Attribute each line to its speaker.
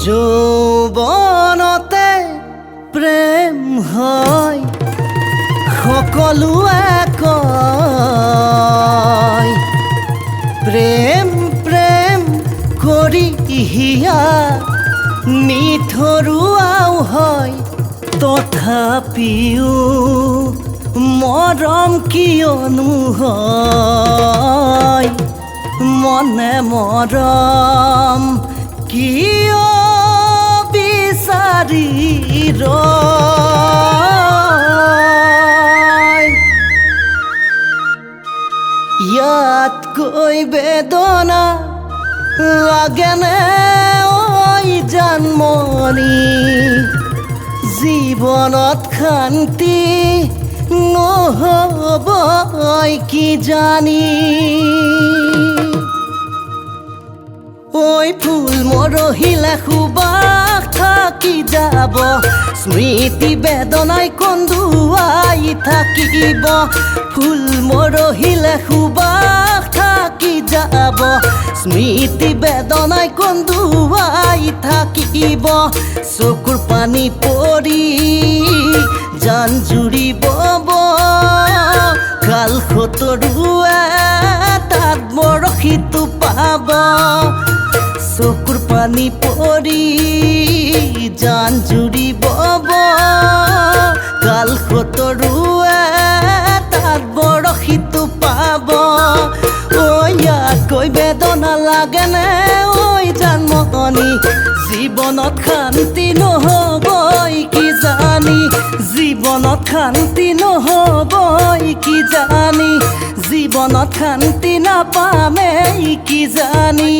Speaker 1: যৌৱনতে প্ৰেম হয় সকলোৱে কয় প্ৰেম প্ৰেম কৰি হিয়া মিঠৰুৱাও হয় তথাপিও মৰম কিয়নো হয় মনে মৰম কিয় বিচাৰি ৰয় ইয়াতকৈ বেদনা লাগেনে ঐ জানমণি জীৱনত শান্তি নহ'বই কি জানি ঐ ফুল মৰহিলে সুবাস থাকি যাব স্মৃতি বেদনাই কন্দুৱাই থাকিব ফুল মৰহিলে সুবাস থাকি যাব স্মৃতি বেদনাই কন্দুৱাই থাকিব চকুৰ পানী পৰি জান জুৰিব কাল খতৰুৱে তাত বৰশীটো পাব চকুৰ পানী পৰি জান জুৰিব কাল খতৰুৱে তাত বৰশীটো পাব ঐ ইয়াতকৈ বেদনা লাগেনে ঐ জানমণি জীৱনত শান্তি নহ'বই কি জানি জীৱনত শান্তি নহ'বই কি জানি জীৱনত শান্তি নাপামেই কি জানি